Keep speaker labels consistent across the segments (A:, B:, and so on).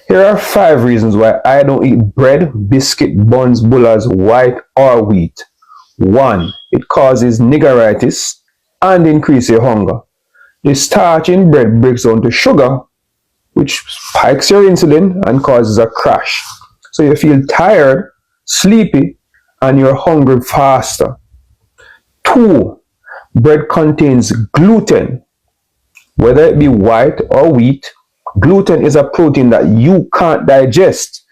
A: Here are 5 reasons why I don't eat bread, biscuit, buns, bullers, white or wheat. 1. It causes niggeritis and increases your hunger. The starch in bread breaks down to sugar, which spikes your insulin and causes a crash. So you feel tired, sleepy, and you're hungry faster. 2. Bread contains gluten. Whether it be white or wheat, gluten is a protein that you can't digest.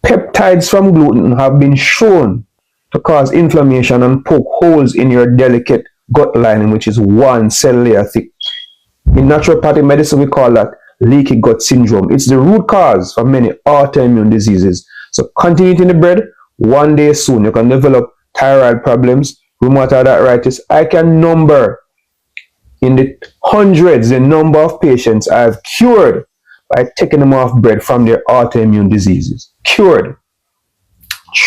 A: Peptides from gluten have been shown to cause inflammation and poke holes in your delicate gut lining, which is 1 cell layer thick. In naturopathic medicine, we call that leaky gut syndrome. It's the root cause for many autoimmune diseases. So continue eating the bread. One day soon, you can develop thyroid problems, rheumatoid arthritis. I can number in the hundreds the number of patients I've cured by taking them off bread from their autoimmune diseases. Cured.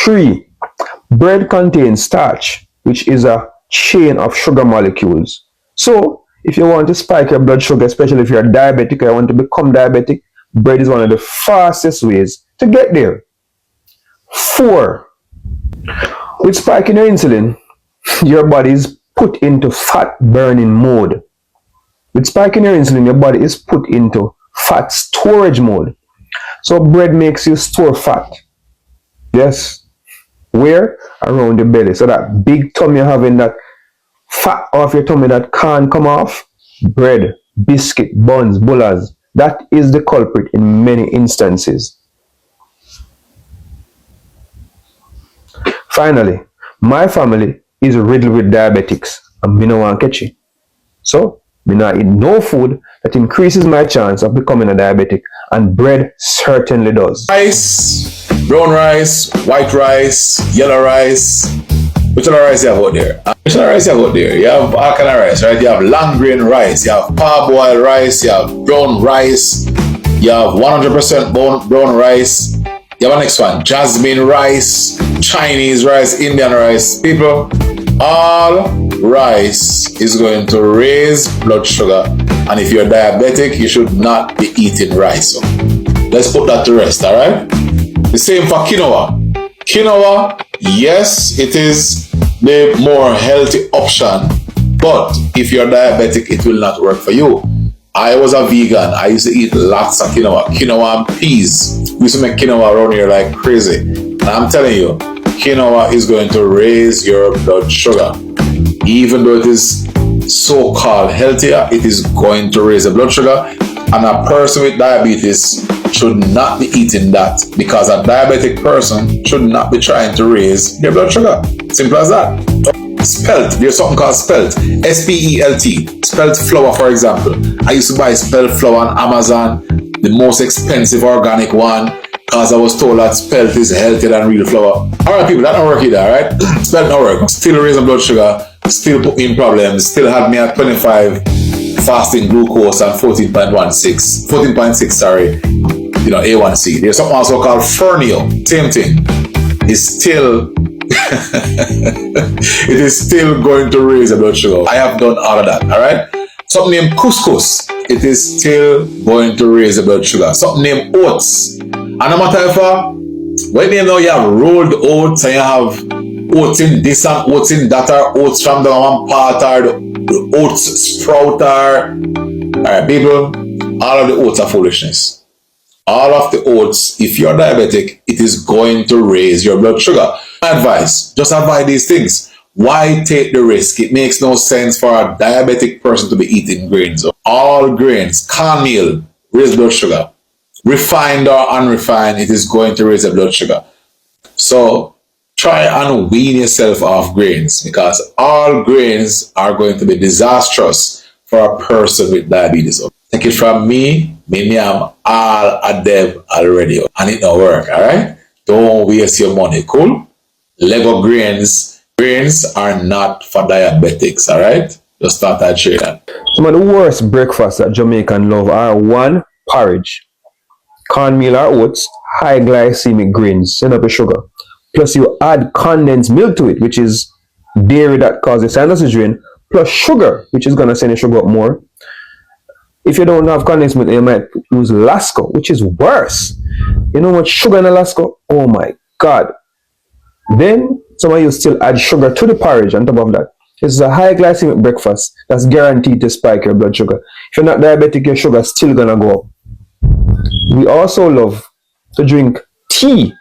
A: 3. Bread contains starch, which is a chain of sugar molecules. So, if you want to spike your blood sugar, especially if you're diabetic or you want to become diabetic, bread is one of the fastest ways to get there. 4. With spiking your insulin, your body is put into fat burning mode. With spiking your insulin, your body is put into fat storage mode. So bread makes you store fat. Yes. Where? Around the belly. So that big tummy you're having, that fat off your tummy that can't come off, bread, biscuit, buns, bullers, that is the culprit in many instances. Finally, my family is riddled with diabetics and me no want catch it. So, me not eat no food that increases my chance of becoming a diabetic, and bread certainly does.
B: Rice, brown rice, white rice, yellow rice. Which other rice you have out there? You have all kind of rice, right? You have long grain rice, you have parboiled rice, you have brown rice, you have 100% brown rice. You have a next one, jasmine rice, Chinese rice, Indian rice. People, all rice is going to raise blood sugar, and if you're diabetic, you should not be eating rice. So let's put that to rest, all right? The same for quinoa. Quinoa, yes, it is the more healthy option, but if you're diabetic, it will not work for you. I was a vegan. I used to eat lots of quinoa and peas. We used to make quinoa around here like crazy. And I'm telling you, quinoa is going to raise your blood sugar. Even though it is so-called healthier, it is going to raise the blood sugar. And a person with diabetes should not be eating that, because a diabetic person should not be trying to raise their blood sugar. Simple as that. Spelt, there's something called spelt, S-P-E-L-T, spelt flour, for example. I used to buy spelt flour on Amazon, the most expensive organic one, because I was told that spelt is healthier than real flour. Alright people, that don't work either, alright? Spelt don't work. Still raising blood sugar, still put me in problems, still had me at 25 fasting glucose and 14.6, sorry, you know, A1C. There's something also called Fernio, same thing. It's still it is still going to raise the blood sugar. I have done all of that, alright? Something named couscous, it is still going to raise the blood sugar. Something named oats. And no matter if when you know you have rolled oats and you have oats in this and oats in that, or oats from the one part, or the oats sprout, alright people, all of the oats are foolishness. All of the oats, if you're diabetic, it is going to raise your blood sugar. Advice, just avoid these things. Why take the risk? It makes no sense for a diabetic person to be eating grains. All grains, cornmeal, raise blood sugar. Refined or unrefined, it is going to raise the blood sugar. So try and wean yourself off grains, because all grains are going to be disastrous for a person with diabetes. Take it from me am all a dev already, and it don't work, alright? Don't waste your money, cool? Lego grains are not for diabetics, alright? Just start that trading.
A: Some of the worst breakfasts that Jamaican love are 1, porridge, cornmeal or oats, high glycemic grains, send up the sugar. Plus you add condensed milk to it, which is dairy that causes sinus drain, plus sugar, which is going to send your sugar up more. If you don't have condensed milk, you might use Lasco, which is worse. You know what sugar in Alaska? Oh my God. Then some of you still add sugar to the porridge on top of that. This is a high glycemic breakfast that's guaranteed to spike your blood sugar. If you're not diabetic, your sugar is still gonna go up. We also love to drink tea,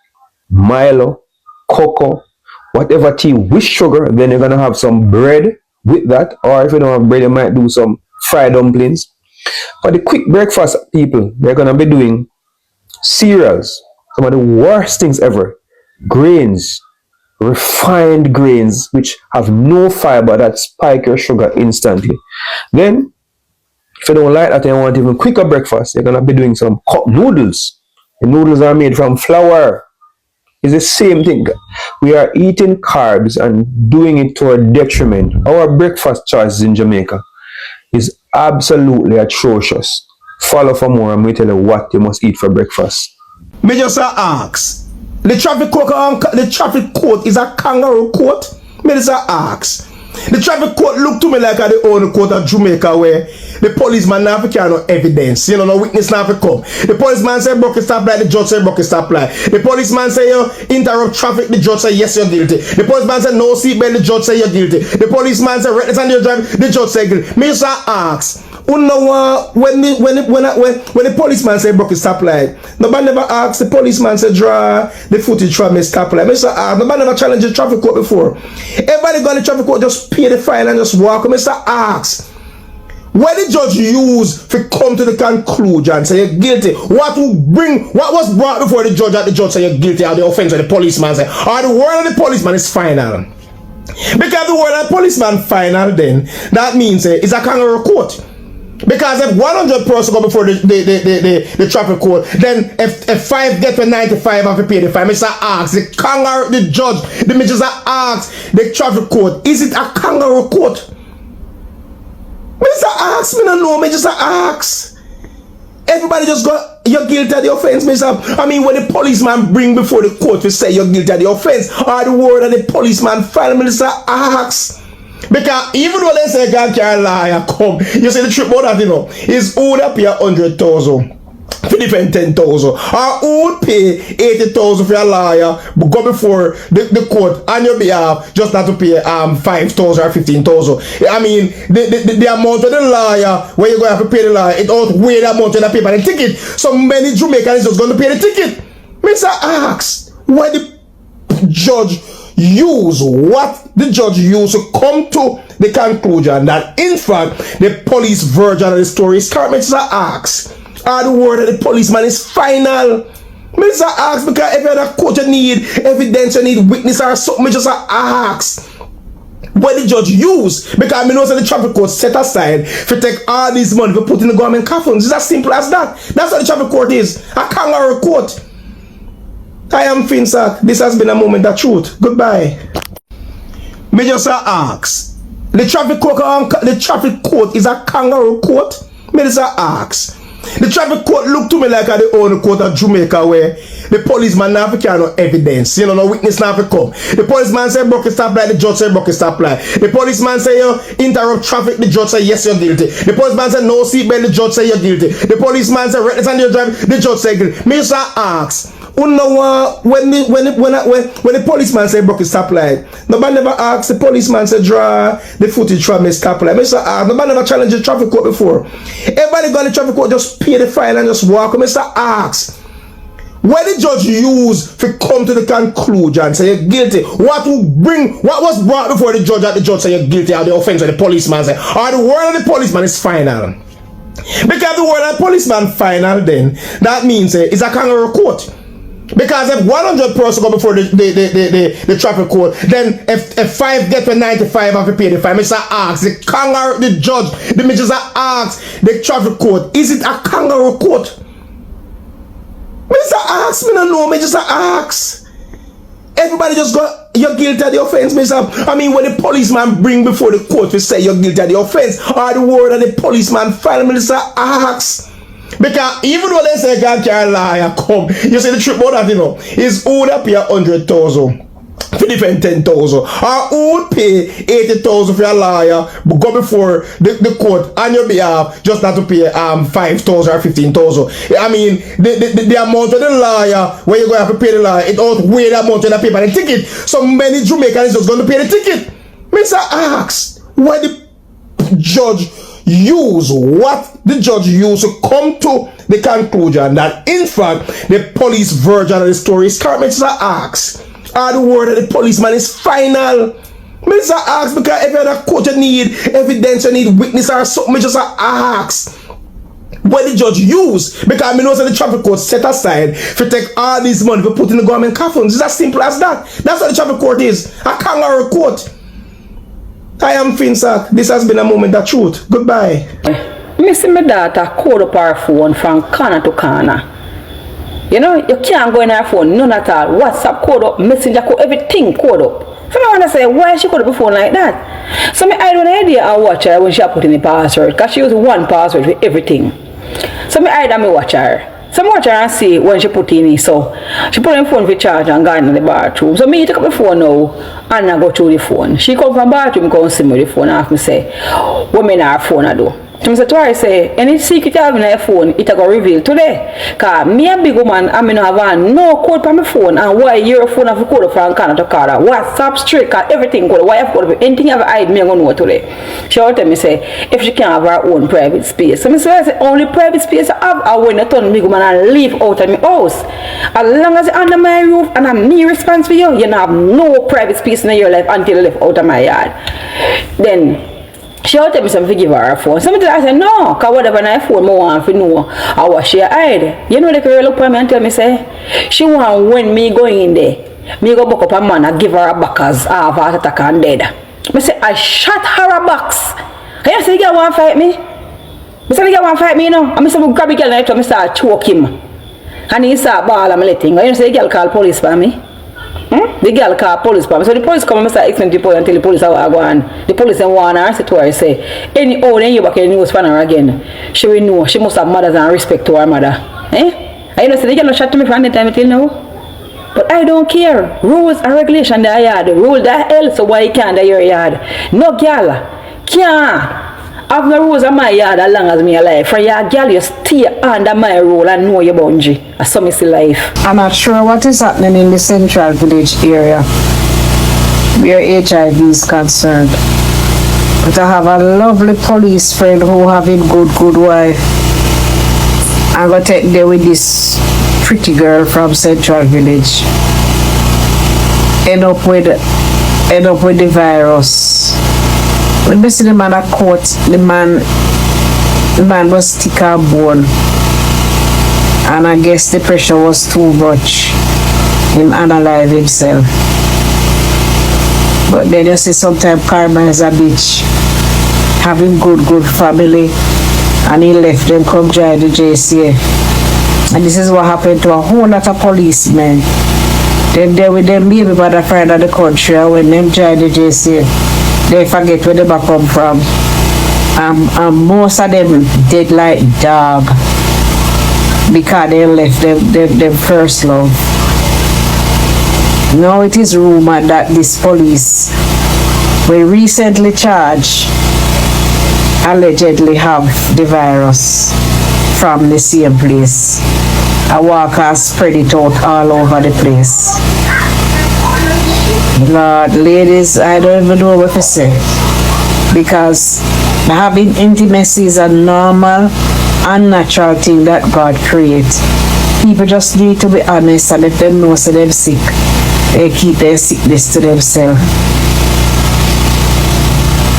A: Milo, cocoa, whatever tea with sugar. Then you're gonna have some bread with that, or if you don't have bread, you might do some fried dumplings. For the quick breakfast people, they're gonna be doing cereals, some of the worst things ever, grains, refined grains which have no fiber that spike your sugar instantly. Then, if you don't like that and you want even quicker breakfast, you're gonna be doing some cup noodles. The noodles are made from flour. It's the same thing. We are eating carbs and doing it to our detriment. Our breakfast choices in Jamaica is absolutely atrocious. Follow for more and we tell you what you must eat for breakfast.
C: Me just ask. The traffic court is a kangaroo court. Me just ask. The traffic court look to me like the only court of Jamaica where the policeman now have no evidence. You know, no witness now have come. The policeman say broke stop light, the judge say broke stop light. The policeman say you interrupt traffic, the judge say yes you're guilty. The policeman say no seatbelt, the judge say you're guilty. The policeman say reckless on your drive, the judge say guilty. Me just ask. When the policeman say broke stop light, nobody never asks the policeman say draw the footage from the stop light. Mr. Nobody never challenged the traffic court before. Everybody go to the traffic court, just pay the fine and just walk. Mr. Ask. What the judge use to come to the conclusion say you're guilty? What was brought before the judge that the judge say you're guilty of the offense of the policeman say? Or the word of the policeman is final? Because the word of the policeman final, then that means it's a kangaroo court. Because if 100% go before the traffic court, then if 5 get to 95 have to pay the fine. Mr. Ask the kangaroo, the judge, the Mr. Ask the traffic court, is it a kangaroo court? Mr. Ask, me don't know, me just ask. Everybody just go, you're guilty of the offense, Mr. I mean, when the policeman bring before the court to say you're guilty of the offense, or the word of the policeman file, Mr. Ask. Because even though they say God can't lie, come, you see the truth about that, you know, is who would pay 100,000 for different 10,000, or who would pay 80,000 for a liar, but go before the court on your behalf just not to pay 5,000 or 15,000. I mean, the amount of the liar where you're going to have to pay the liar, it outweigh the amount of the paper and the ticket. So many Jamaicans just going to pay the ticket. Mr. Ask, why the judge use what the judge used to come to the conclusion that in fact the police version of the story is correct. Mr. Ask, or the word of the policeman is final. Mr. Ask, because every other court you need evidence, you need witness or something, Mr. Ask what the judge used, because I know that the traffic court set aside for take all this money for put in the government coffins. It's as simple as that. That's what the traffic court is, a kangaroo court. I am Finsack. This has been a moment of truth. Goodbye. Me just ask. The traffic court is a kangaroo court. Me just ask. The traffic court look to me like the only court of Jamaica where the policeman now have no evidence. You know, no witness now have come. The policeman say broke stop light, the judge say broke stop light. The policeman say you interrupt traffic, the judge say yes you're guilty. The policeman say no seatbelt, the judge say you're guilty. The policeman say reckless on your drive, the judge say guilty. Me just ask. When the policeman say broke stop light, nobody never asks the policeman say draw the footage from the stop light. Mr. Nobody never challenged the traffic court before. Everybody go to the traffic court, just pay the fine and just walk. Mr. Ask. What the judge use to come to the conclusion say you're guilty? What was brought before the judge that the judge say you're guilty of the offense of the policeman say? Or the word of the policeman is final? Because the word of the policeman final, then that means it's a kangaroo court. Because if 100% go before the traffic court, then if 5 get to 95 have to pay the fine. Mr. Ask the kangaroo, the judge, the Mr. Ask the traffic court, is it a kangaroo court? Mr. Ask, me don't know, me just ask. Everybody just go, you're guilty of the offense, Mr. I mean, when the policeman bring before the court to say you're guilty of the offense, or the word of the policeman file, Mr. Ask. Because even though they say God can't lie, come, you see the truth about that, you know, is who would pay 100,000 to defend 10,000? Or who would pay 80,000 for a lawyer, but go before the court on your behalf just not to pay 5,000 or 15,000? I mean, the amount of the lawyer, where you're going to have to pay the lawyer, it outweigh the amount of the paper and the ticket. So many Jamaicans just going to pay the ticket. Mr. Ask, why the judge use what the judge used to come to the conclusion that in fact the police version of the story is correct. Mr. Ask, are the word of the policeman is final. Mr. Ask, because if you're a court you need evidence, you need witness or something, Mr. Ask what the judge used, because I know that the traffic court set aside for take all this money for put in the government coffins. It's as simple as that. That's what the traffic court is, a kangaroo court. I am Finsack. This has been a moment of truth. Goodbye.
D: Me see my daughter call up her phone from corner to corner. You know, you can't go in her phone, none at all. WhatsApp code up, Messenger code, everything code up. So I want to say, why she code up a phone like that? So I don't idea I watch her when she put in the password, because she uses one password for everything. So I watch her. So I watch her and see when she put in it. So she put in the phone for charge and got in the bathroom. So me take up the phone now and I go through the phone. She come from the bathroom, come see me with the phone and ask me say, what me na her phone I do? So I said to her, say, any secret you have in your phone, it will reveal today. Because me a big woman, I mean, have no code on my phone, and why your phone have a code from corner to corner. WhatsApp straight, because everything code. Why have code? Anything you have hide, me I going to know today. She will tell me, say, if she can't have her own private space. So I say, only private space I have, I will not turn big woman and live out of my house. As long as you're under my roof and I'm me responsible for you, you don't have no private space in your life until you live out of my yard. Then, she will tell me something to give her phone. Something I said, no, because whatever my phone I want to know, I was she hide. You know, they can look at me and tell me, say, she want when me going in there, me go back up a man and give her a backers, have heart attack and dead. I say, I shot her a box. Can you say the girl want to fight me? I say, the girl want to fight me, you know? I say, grab the girl and I start choke him. And he start ball and letting. You know, say, the girl call police for me. The girl called police. So the police come and start explaining to the police until the police are going. The police and warn her, say to her, say, any old and you back in the news for her again. She will know. She must have mothers and respect to her mother. And you know, say, the girl shot to me for any time until now. But I don't care. Rules and regulation that yard. Rule that hell, so why you can't in your yard? No girl can't have no rules in my yard as long as me alive. For your girl, you stay under my rule and know your boundary. That's how me see life.
E: I'm not sure what is happening in the Central Village area where HIV is concerned. But I have a lovely police friend who have a good wife. I'm going to take there with this pretty girl from Central Village. End up with the virus. When we see the man at court, the man was thick and bone. And I guess the pressure was too much. Him analyze himself. But then you see sometimes karma is a bitch. Having good family, and he left them come join the JCF. And this is what happened to a whole lot of policemen. Then they with them baby mother friend of the country, and when them join the JCF, they forget where they come from. And most of them dead like dog because they left them first love. Now it is rumored that this police were recently charged allegedly have the virus from the same place. A walker spread it out all over the place. Lord, ladies, I don't even know what to say, because having intimacy is a normal and natural thing that God creates. People just need to be honest, and if they know so they're sick, they keep their sickness to themselves.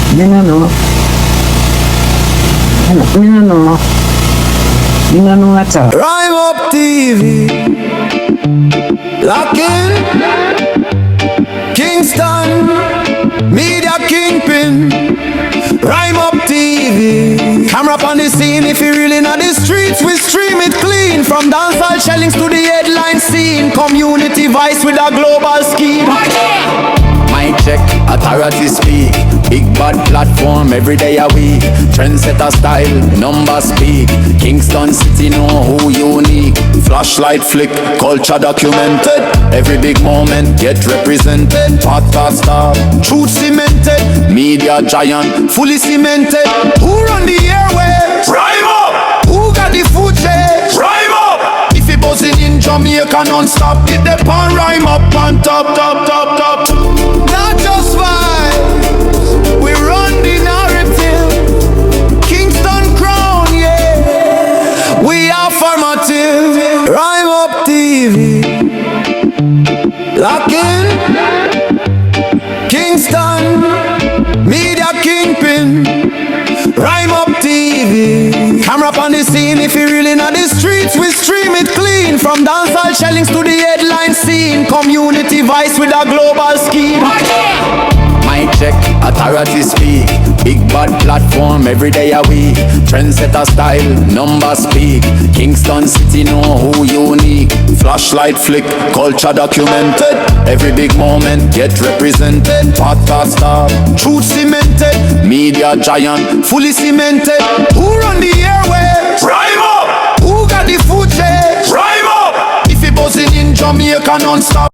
E: I don't know. I don't know at all.
F: Rhyme Up TV, lock in, Kingston, Media Kingpin, Rhyme Up TV. Camera up on the scene, if you really know the streets, we stream it clean. From dancehall shellings to the headline scene, community vice with a global scheme. My Mic check, authority speak. Big bad platform every day a week. Trendsetter style, number speak. Kingston City know who unique. Flashlight flick, culture documented. Every big moment get represented. Podcast star, truth cemented. Media giant, fully cemented. Who run the airwaves?
B: Rhyme up!
F: Who got the food chain?
B: Rhyme up!
F: If it buzzing in Jamaica non-stop, it the pan rhyme up on top, top, top, top. Not just vibes, we run the narrative. Kingston crown, yeah. We are formative. Rhyme up TV. Lock in. Kingston. Media kingpin. Rhyme up TV. Camera up on the scene. If you really know the streets, we stream it clean. From dancehall shellings to the headline scene. Community vice with a global scheme. Mic check, authority speak. Big bad platform every day a week. Trendsetter style, number speak. Kingston City know who unique. Flashlight flick, culture documented. Every big moment get represented. Podcast star, truth cemented. Media giant, fully cemented. Who run the airwaves?
B: Rhyme up!
F: Who got the food chain?
B: Rhyme up!
F: If it buzzing in Jamaica non-stop,